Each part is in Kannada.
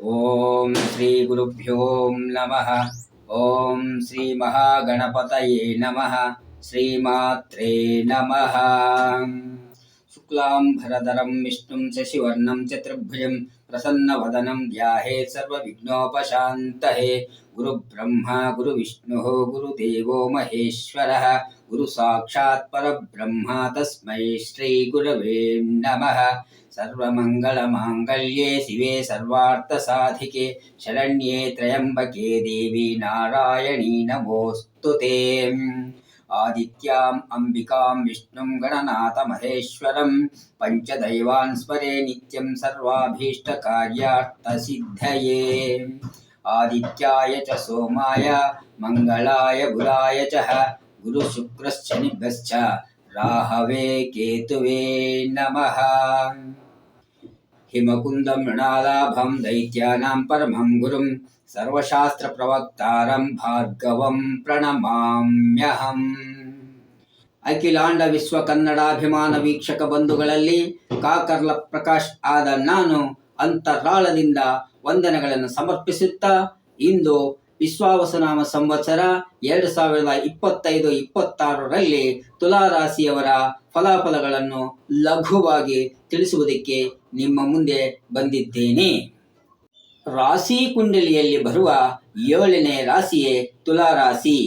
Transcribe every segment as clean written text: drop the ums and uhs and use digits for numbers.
ಓಂ ಶ್ರೀ ಗುರುಭ್ಯೋ ನಮಃ. ಓಂ ಶ್ರೀ ಮಹಾಗಣಪತಯೇ ನಮಃ. ಶ್ರೀಮಾತ್ರೇ ನಮಃ. ಶುಕ್ಲಾಂಬರಧರಂ ವಿಷ್ಣುಂ ಶಶಿವರ್ಣಂ ಚತುರ್ಭುಜಂ ಪ್ರಸನ್ನವದನಂ ಧ್ಯಾಯೇತ್ ಸರ್ವವಿಘ್ನೋಪಶಾಂತಯೇ. ಗುರುಬ್ರಹ್ಮ ಗುರುವಿಷ್ಣುಃ ಗುರುದೇವೋ ಮಹೇಶ್ವರಃ. ಗುರು ಸಾಕ್ಷಾತ್ ಪರಬ್ರಹ್ಮ ತಸ್ಮೈ ಶ್ರೀ ಗುರವೇ ನಮಃ. ಸರ್ವಮಂಗಳಮಾಂಗಲ್ಯೆ ಶಿವೆ ಸರ್ವಾರ್ಥಸಾಧಿಕೆ ಶರಣ್ಯೆ ತ್ರ್ಯಂಬಕೆ ದೇವಿ ನಾರಾಯಣೀ ನಮೋಸ್ತುತೆ. ಆದಿತ್ಯಾಂ ಅಂಬಿಕಾಂ ವಿಷ್ಣುಂ ಗಣನಾಥ ಮಹೇಶ್ವರಂ ಪಂಚದೈವಾನ್ ಸ್ಮರೆ ನಿತ್ಯಂ ಸರ್ವಾಭೀಷ್ಟಕಾರ್ಯಾರ್ಥಸಿದ್ಧಯೇ. ಆದಿತ್ಯಾಯ ಚ ಸೋಮಾಯ ಮಂಗಳಾಯ ಬುಧಾಯ ಚ ಗುರು ಶುಕ್ರಶ್ಚನಿಭ್ಯಶ್ಚ ರಾಹವೇ ಕೇತುವೇ ನಮಃ. ಹಿಮಕುಂದಂ ಮೃಣಾಲಾಭಂ ದೈತ್ಯಾನಾಂ ಪರಮಂ ಗುರುಂ ಸರ್ವಶಾಸ್ತ್ರ ಪ್ರವಕ್ತಾರಂ ಭಾರ್ಗವಂ ಪ್ರಣಮಾಮ್ಯಹಂ. ಅಖಿಲಾಂಡ ವಿಶ್ವ ಕನ್ನಡಾಭಿಮಾನ ವೀಕ್ಷಕ ಬಂಧುಗಳಲ್ಲಿ ಕಾಕರ್ಲ ಪ್ರಕಾಶ್ ಆದ ನಾನು ಅಂತರಾಳದಿಂದ ವಂದನೆಗಳನ್ನು ಸಮರ್ಪಿಸುತ್ತಾ, ಇಂದು ವಿಶ್ವಾವಸುನಾಮ ಸಂವತ್ಸರ 2025-26ರಲ್ಲಿ ತುಲಾರಾಶಿಯವರ ಫಲಾಫಲಗಳನ್ನು ಲಘುವಾಗಿ ತಿಳಿಸುವುದಕ್ಕೆ ನಿಮ್ಮ ಮುಂದೆ ಬಂದಿದ್ದೇನೆ. ರಾಶಿ ಕುಂಡಲಿಯಲ್ಲಿ ಬರುವ 7ನೇ ರಾಶಿಯೇ ತುಲಾರಾಶಿ.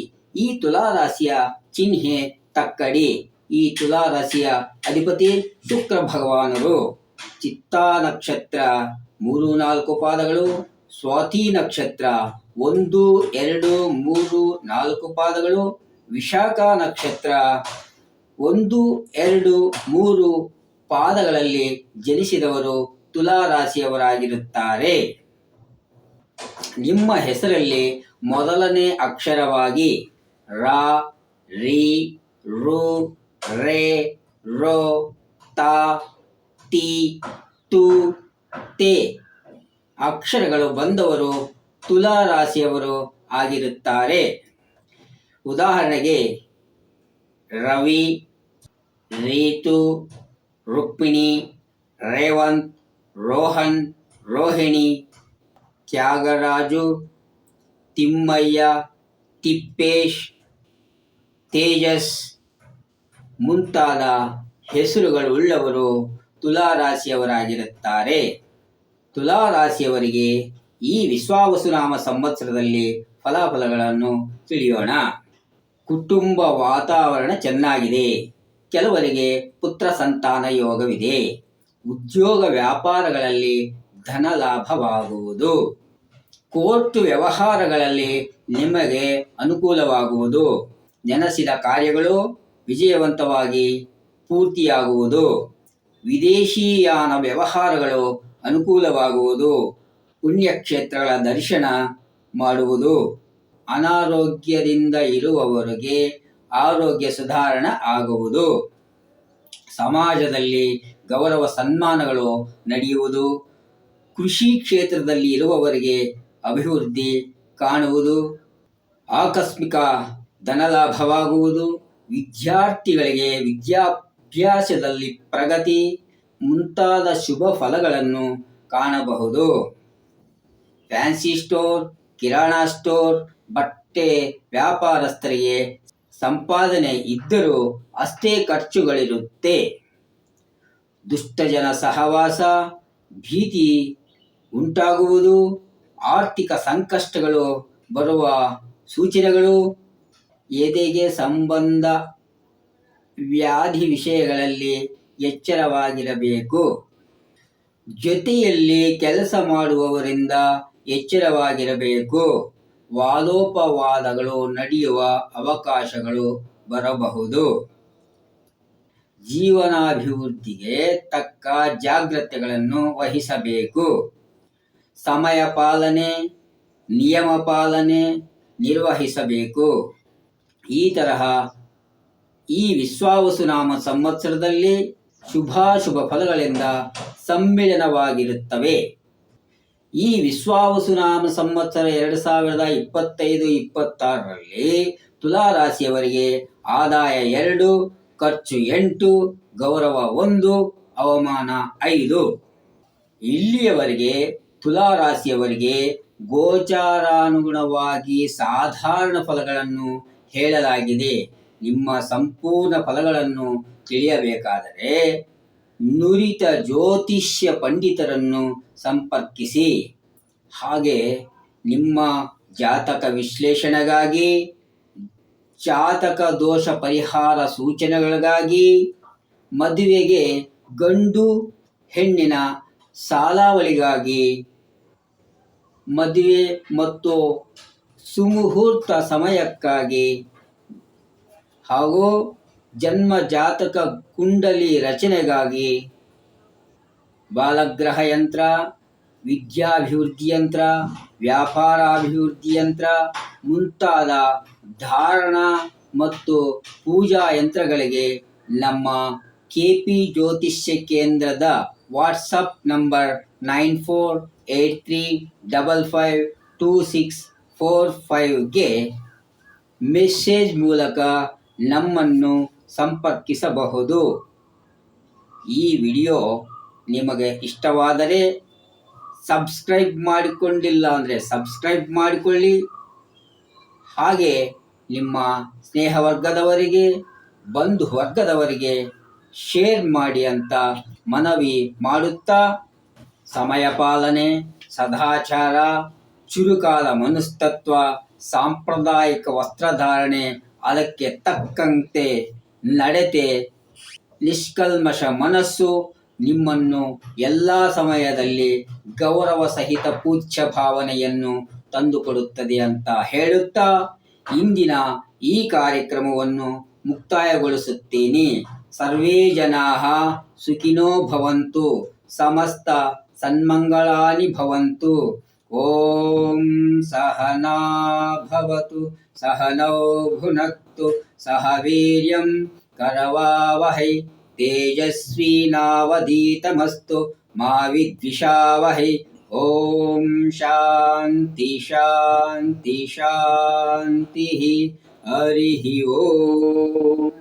ಈ ತುಲಾರಾಶಿಯ ಚಿಹ್ನೆ ತಕ್ಕಡಿ. ಈ ತುಲಾರಾಶಿಯ ಅಧಿಪತಿ ಶುಕ್ರ ಭಗವಾನರು. ಚಿತ್ತಾ ನಕ್ಷತ್ರ 3-4 ಪಾದಗಳು, ಸ್ವಾತಿ ನಕ್ಷತ್ರ 1, 2, 3, 4 ಪಾದಗಳು, ವಿಶಾಖ ನಕ್ಷತ್ರ 1, 2, 3 ಪಾದಗಳಲ್ಲಿ ಜನಿಸಿದವರು ತುಲಾರಾಶಿಯವರಾಗಿರುತ್ತಾರೆ. ನಿಮ್ಮ ಹೆಸರಲ್ಲಿ ಮೊದಲನೇ ಅಕ್ಷರವಾಗಿ ರ, ರಿ, ರು, ರೇ, ರೋ, ತ, ತಿ, ತು, ತೇ ಅಕ್ಷರಗಳು ಬಂದವರು ತುಲಾರಾಶಿಯವರು ಆಗಿರುತ್ತಾರೆ. ಉದಾಹರಣೆಗೆ ರವಿ, ರೀತು, ರುಕ್ಮಿಣಿ, ರೇವಂತ್, ರೋಹನ್, ರೋಹಿಣಿ, ತ್ಯಾಗರಾಜು, ತಿಮ್ಮಯ್ಯ, ತಿಪ್ಪೇಶ್, ತೇಜಸ್ ಮುಂತಾದ ಹೆಸರುಗಳುಳ್ಳವರು ತುಲಾರಾಶಿಯವರಾಗಿರುತ್ತಾರೆ. ತುಲಾರಾಶಿಯವರಿಗೆ ಈ ವಿಶ್ವಾವಸುನಾಮ ಸಂವತ್ಸರದಲ್ಲಿ ಫಲಾಫಲಗಳನ್ನು ತಿಳಿಯೋಣ. ಕುಟುಂಬ ವಾತಾವರಣ ಚೆನ್ನಾಗಿದೆ. ಕೆಲವರಿಗೆ ಪುತ್ರ ಸಂತಾನ ಯೋಗವಿದೆ. ಉದ್ಯೋಗ ವ್ಯಾಪಾರಗಳಲ್ಲಿ ಧನ ಲಾಭವಾಗುವುದು. ಕೋರ್ಟ್ ವ್ಯವಹಾರಗಳಲ್ಲಿ ನಿಮಗೆ ಅನುಕೂಲವಾಗುವುದು. ನೆನೆಸಿದ ಕಾರ್ಯಗಳು ವಿಜಯವಂತವಾಗಿ ಪೂರ್ತಿಯಾಗುವುದು. ವಿದೇಶಿಯಾನ ವ್ಯವಹಾರಗಳು ಅನುಕೂಲವಾಗುವುದು. ಪುಣ್ಯಕ್ಷೇತ್ರಗಳ ದರ್ಶನ ಮಾಡುವುದು. ಅನಾರೋಗ್ಯದಿಂದ ಇರುವವರಿಗೆ ಆರೋಗ್ಯ ಸುಧಾರಣೆ ಆಗುವುದು. ಸಮಾಜದಲ್ಲಿ ಗೌರವ ಸನ್ಮಾನಗಳು ನಡೆಯುವುದು. ಕೃಷಿ ಕ್ಷೇತ್ರದಲ್ಲಿ ಇರುವವರಿಗೆ ಅಭಿವೃದ್ಧಿ ಕಾಣುವುದು. ಆಕಸ್ಮಿಕ ಧನಲಾಭವಾಗುವುದು. ವಿದ್ಯಾರ್ಥಿಗಳಿಗೆ ವಿದ್ಯಾಭ್ಯಾಸದಲ್ಲಿ ಪ್ರಗತಿ ಮುಂತಾದ ಶುಭ ಫಲಗಳನ್ನು ಕಾಣಬಹುದು. ಫ್ಯಾನ್ಸಿ ಸ್ಟೋರ್, ಕಿರಾಣಾ ಸ್ಟೋರ್, ಬಟ್ಟೆ ವ್ಯಾಪಾರಸ್ಥರಿಗೆ ಸಂಪಾದನೆ ಇದ್ದರೂ ಅಷ್ಟೇ ಖರ್ಚುಗಳಿರುತ್ತೆ. ದುಷ್ಟಜನ ಸಹವಾಸ, ಭೀತಿ ಉಂಟಾಗುವುದು. ಆರ್ಥಿಕ ಸಂಕಷ್ಟಗಳು ಬರುವ ಸೂಚನೆಗಳು. ಎದೆಗೆ ಸಂಬಂಧ ವ್ಯಾಧಿ ವಿಷಯಗಳಲ್ಲಿ ಎಚ್ಚರವಾಗಿರಬೇಕು. ಜೊತೆಯಲ್ಲಿ ಕೆಲಸ ಮಾಡುವವರಿಂದ ಎಚ್ಚರವಾಗಿರಬೇಕು. ವಾದೋಪವಾದಗಳು ನಡೆಯುವ ಅವಕಾಶಗಳು ಬರಬಹುದು. ಜೀವನಾಭಿವೃದ್ಧಿಗೆ ತಕ್ಕ ಜಾಗ್ರತೆಗಳನ್ನು ವಹಿಸಬೇಕು. ಸಮಯ ಪಾಲನೆ, ನಿಯಮ ಪಾಲನೆ ನಿರ್ವಹಿಸಬೇಕು. ಈ ತರಹ ಈ ವಿಶ್ವಾವಸುನಾಮ ಸಂವತ್ಸರದಲ್ಲಿ ಶುಭಾಶುಭ ಫಲಗಳಿಂದ ಸಮ್ಮಿಲನವಾಗಿರುತ್ತವೆ. ಈ ವಿಶ್ವಾವಸುನಾಮ ಸಂವತ್ಸರ 2025-26ರಲ್ಲಿ ತುಲಾರಾಶಿಯವರಿಗೆ ಆದಾಯ 2, ಖರ್ಚು 8, ಗೌರವ 1, ಅವಮಾನ 5. ಇಲ್ಲಿಯವರೆಗೆ ತುಲಾ ರಾಶಿಯವರಿಗೆ ಗೋಚಾರಾನುಗುಣವಾಗಿ ಸಾಧಾರಣ ಫಲಗಳನ್ನು ಹೇಳಲಾಗಿದೆ. ನಿಮ್ಮ ಸಂಪೂರ್ಣ ಫಲಗಳನ್ನು ತಿಳಿಯಬೇಕಾದರೆ ನುರಿತ ಜ್ಯೋತಿಷ್ಯ ಪಂಡಿತರನ್ನು ಸಂಪರ್ಕಿಸಿ. ಹಾಗೆ ನಿಮ್ಮ ಜಾತಕ ವಿಶ್ಲೇಷಣೆಗಾಗಿ, ಜಾತಕ ದೋಷ ಪರಿಹಾರ ಸೂಚನೆಗಳಿಗಾಗಿ, ಮದುವೆಗೆ ಗಂಡು ಹೆಣ್ಣಿನ ಸಾಲಾವಳಿಗಾಗಿ, ಮದುವೆ ಮತ್ತು ಸುಮುಹೂರ್ತ ಸಮಯಕ್ಕಾಗಿ ಹಾಗೂ ಜನ್ಮ ಜಾತಕ ಕುಂಡಲಿ ರಚನೆಗಾಗಿ, ಬಾಲಗ್ರಹ ಯಂತ್ರ, ವಿದ್ಯಾಭಿವೃದ್ಧಿ ಯಂತ್ರ, ವ್ಯಾಪಾರಾಭಿವೃದ್ಧಿ ಯಂತ್ರ ಮುಂತಾದ ಧಾರಣ ಮತ್ತು ಪೂಜಾ ಯಂತ್ರಗಳಿಗೆ ನಮ್ಮ KP ಜ್ಯೋತಿಷ್ಯ ಕೇಂದ್ರದ ವಾಟ್ಸಪ್ ನಂಬರ್ 9483552645ಗೆ ಮೆಸೇಜ್ ಮೂಲಕ ನಮ್ಮನ್ನು ಸಂಪರ್ಕಿಸಬಹುದು. ಈ ವಿಡಿಯೋ ನಿಮಗೆ ಇಷ್ಟವಾದರೆ ಸಬ್ಸ್ಕ್ರೈಬ್ ಮಾಡಿಕೊಂಡಿಲ್ಲ ಅಂದರೆ ಸಬ್ಸ್ಕ್ರೈಬ್ ಮಾಡಿಕೊಳ್ಳಿ. ಹಾಗೆ ನಿಮ್ಮ ಸ್ನೇಹವರ್ಗದವರಿಗೆ, ಬಂಧು ವರ್ಗದವರಿಗೆ ಶೇರ್ ಮಾಡಿ ಅಂತ ಮನವಿ ಮಾಡುತ್ತಾ, ಸಮಯ ಪಾಲನೆ, ಸದಾಚಾರ, ಚುರುಕಾದ ಮನಸ್ತತ್ವ, ಸಾಂಪ್ರದಾಯಿಕ ವಸ್ತ್ರಧಾರಣೆ, ಅದಕ್ಕೆ ತಕ್ಕಂತೆ ನಡತೆ, ನಿಷ್ಕಲ್ಮಶ ಮನಸ್ಸು ನಿಮ್ಮನ್ನು ಎಲ್ಲ ಸಮಯದಲ್ಲಿ ಗೌರವ ಸಹಿತ ಪೂಜ್ಯ ಭಾವನೆಯನ್ನು ತಂದುಕೊಡುತ್ತದೆ ಅಂತ ಹೇಳುತ್ತಾ ಇಂದಿನ ಈ ಕಾರ್ಯಕ್ರಮವನ್ನು ಮುಕ್ತಾಯಗೊಳಿಸುತ್ತೀನಿ. ಸರ್ವೇ ಜನಾಃ ಸುಖಿನೋ ಭವಂತು, ಸಮಸ್ತ ಸನ್ಮಂಗಳಾನಿ ಭವಂತು. ಓಂ ಸಹನಾ ಭವತು, ಸಹನೌ ಭುನಕ್ತು, ಸಹ ವೀರ್ಯಂ ಕರವಾವಹೈ, ತೇಜಸ್ವಿನಾವಧೀತಮಸ್ತು ಮಾ ವಿದ್ವಿಷಾವಹೈ. ಓಂ ಶಾಂತಿ ಶಾಂತಿ ಶಾಂತಿ. ಹರಿ ಓಂ.